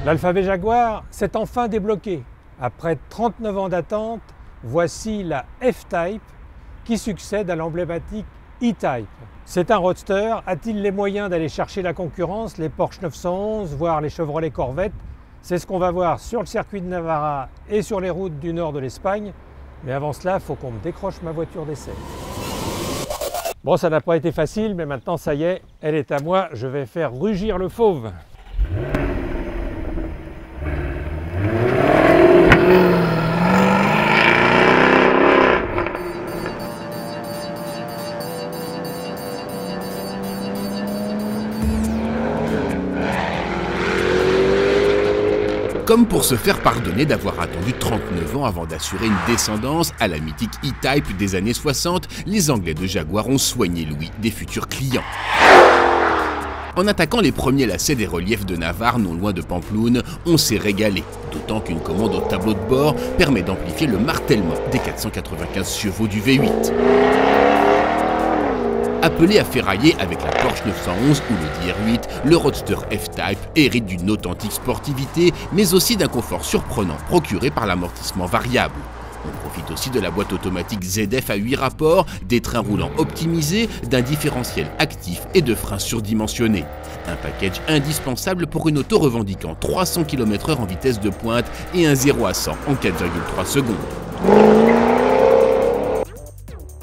L'Alphabet Jaguar s'est enfin débloqué. Après 39 ans d'attente, voici la F-Type qui succède à l'emblématique E-Type. C'est un roadster. A-t-il les moyens d'aller chercher la concurrence, les Porsche 911, voire les Chevrolet Corvette? C'est ce qu'on va voir sur le circuit de Navarra et sur les routes du nord de l'Espagne. Mais avant cela, il faut qu'on me décroche ma voiture d'essai. Bon, ça n'a pas été facile, mais maintenant, ça y est, elle est à moi. Je vais faire rugir le fauve. Comme pour se faire pardonner d'avoir attendu 39 ans avant d'assurer une descendance à la mythique E-Type des années 60, les Anglais de Jaguar ont soigné l'ouïe des futurs clients. En attaquant les premiers lacets des reliefs de Navarre, non loin de Pampelune, on s'est régalé, d'autant qu'une commande au tableau de bord permet d'amplifier le martèlement des 495 chevaux du V8. Appelé à ferrailler avec la Porsche 911 ou le DR8, le Roadster F-Type hérite d'une authentique sportivité, mais aussi d'un confort surprenant procuré par l'amortissement variable. On profite aussi de la boîte automatique ZF à 8 rapports, des trains roulants optimisés, d'un différentiel actif et de freins surdimensionnés. Un package indispensable pour une auto revendiquant 300 km/h en vitesse de pointe et un 0 à 100 en 4,3 secondes.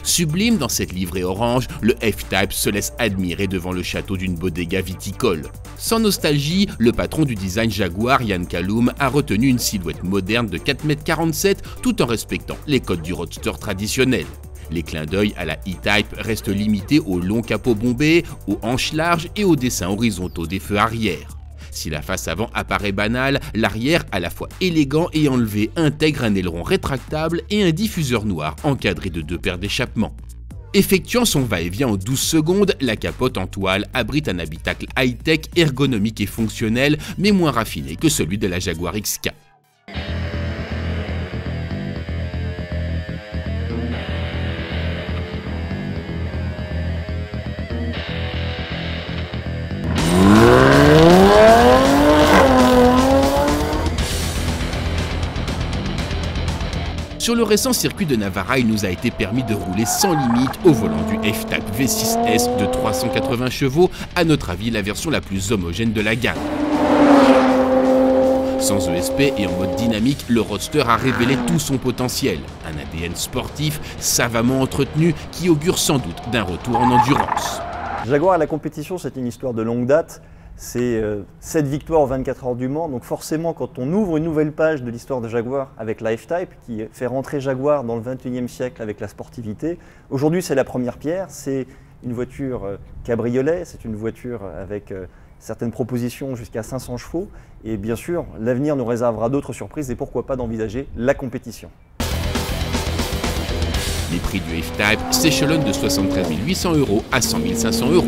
Sublime dans cette livrée orange, le F-Type se laisse admirer devant le château d'une bodega viticole. Sans nostalgie, le patron du design Jaguar, Yann Kaloum, a retenu une silhouette moderne de 4,47 m tout en respectant les codes du roadster traditionnel. Les clins d'œil à la E-Type restent limités au long capot bombé, aux hanches larges et aux dessins horizontaux des feux arrière. Si la face avant apparaît banale, l'arrière, à la fois élégant et enlevé, intègre un aileron rétractable et un diffuseur noir encadré de 2 paires d'échappements. Effectuant son va-et-vient en 12 secondes, la capote en toile abrite un habitacle high-tech, ergonomique et fonctionnel, mais moins raffiné que celui de la Jaguar XK. Sur le récent circuit de Navarra, il nous a été permis de rouler sans limite au volant du F-Type V6S de 380 chevaux, à notre avis la version la plus homogène de la gamme. Sans ESP et en mode dynamique, le Roadster a révélé tout son potentiel. Un ADN sportif, savamment entretenu, qui augure sans doute d'un retour en endurance. Jaguar à la compétition, c'est une histoire de longue date. C'est 7 victoires en 24 heures du Mans, donc forcément quand on ouvre une nouvelle page de l'histoire de Jaguar avec la F-Type, qui fait rentrer Jaguar dans le 21e siècle avec la sportivité, aujourd'hui c'est la première pierre, c'est une voiture cabriolet, c'est une voiture avec certaines propositions jusqu'à 500 chevaux, et bien sûr l'avenir nous réservera d'autres surprises et pourquoi pas d'envisager la compétition. Les prix du F-Type s'échelonnent de 73 800 € à 100 500 €.